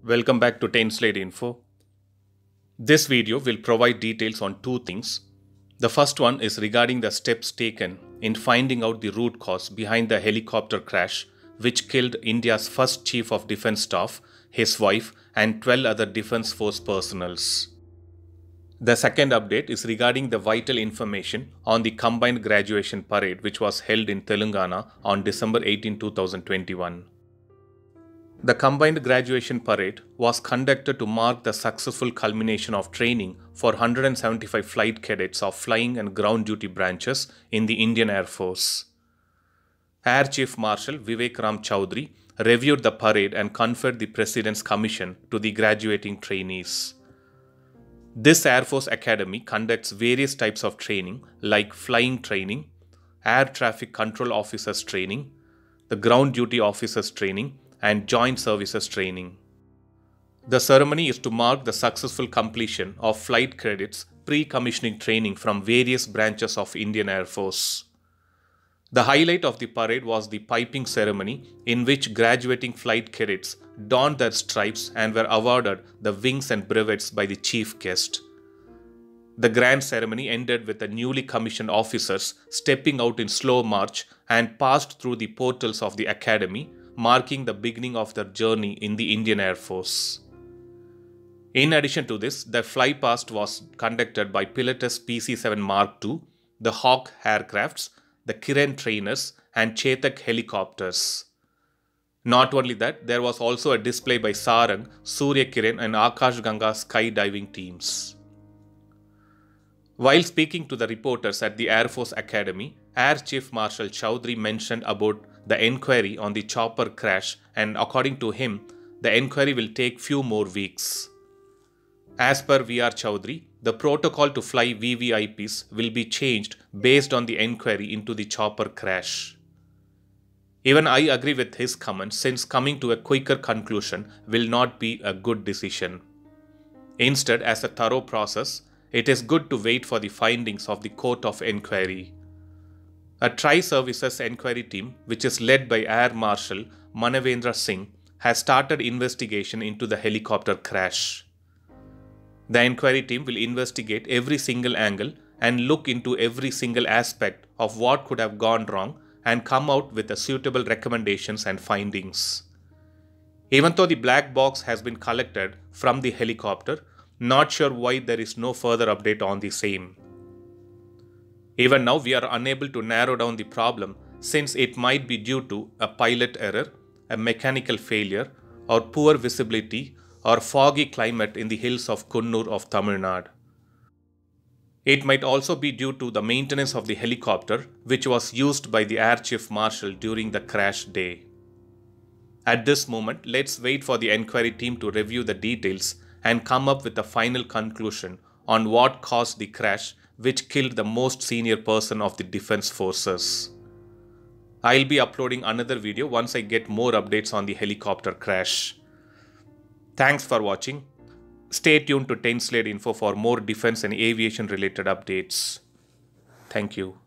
Welcome back to 10 Slate Info. This video will provide details on two things. The first one is regarding the steps taken in finding out the root cause behind the helicopter crash which killed India's first Chief of Defence Staff, his wife, and 12 other Defence Force personnels. The second update is regarding the vital information on the combined graduation parade which was held in Telangana on December 18, 2021. The combined graduation parade was conducted to mark the successful culmination of training for 175 flight cadets of flying and ground duty branches in the Indian Air Force. Air Chief Marshal Vivek Ram Chaudhary reviewed the parade and conferred the President's commission to the graduating trainees. This Air Force Academy conducts various types of training like flying training, air traffic control officers training, the ground duty officers training, and joint services training. The ceremony is to mark the successful completion of flight credits pre-commissioning training from various branches of Indian Air Force. The highlight of the parade was the piping ceremony in which graduating flight cadets donned their stripes and were awarded the wings and brevets by the chief guest. The grand ceremony ended with the newly commissioned officers stepping out in slow march and passed through the portals of the academy, marking the beginning of their journey in the Indian Air Force. In addition to this, the flypast was conducted by Pilatus PC-7 Mark II, the Hawk aircrafts, the Kiran trainers, and Chetak helicopters. Not only that, there was also a display by Sarang, Surya Kiran, and Akash Ganga skydiving teams. While speaking to the reporters at the Air Force Academy, Air Chief Marshal Chaudhary mentioned about the enquiry on the chopper crash, and according to him, the enquiry will take few more weeks. As per VR Chaudhary, the protocol to fly VVIPs will be changed based on the enquiry into the chopper crash. Even I agree with his comments, since coming to a quicker conclusion will not be a good decision. Instead, as a thorough process, it is good to wait for the findings of the Court of Enquiry. A Tri-Services Enquiry team, which is led by Air Marshal Manavendra Singh, has started investigation into the helicopter crash. The enquiry team will investigate every single angle and look into every single aspect of what could have gone wrong and come out with the suitable recommendations and findings. Even though the black box has been collected from the helicopter, not sure why there is no further update on the same. Even now, we are unable to narrow down the problem, since it might be due to a pilot error, a mechanical failure, or poor visibility or foggy climate in the hills of Kunnur of Tamil Nadu. It might also be due to the maintenance of the helicopter, which was used by the Air Chief Marshal during the crash day. At this moment, let's wait for the enquiry team to review the details and come up with a final conclusion on what caused the crash which killed the most senior person of the Defence Forces. I'll be uploading another video once I get more updates on the helicopter crash. Thanks for watching. Stay tuned to 10 Slate Info for more defense and aviation related updates. Thank you.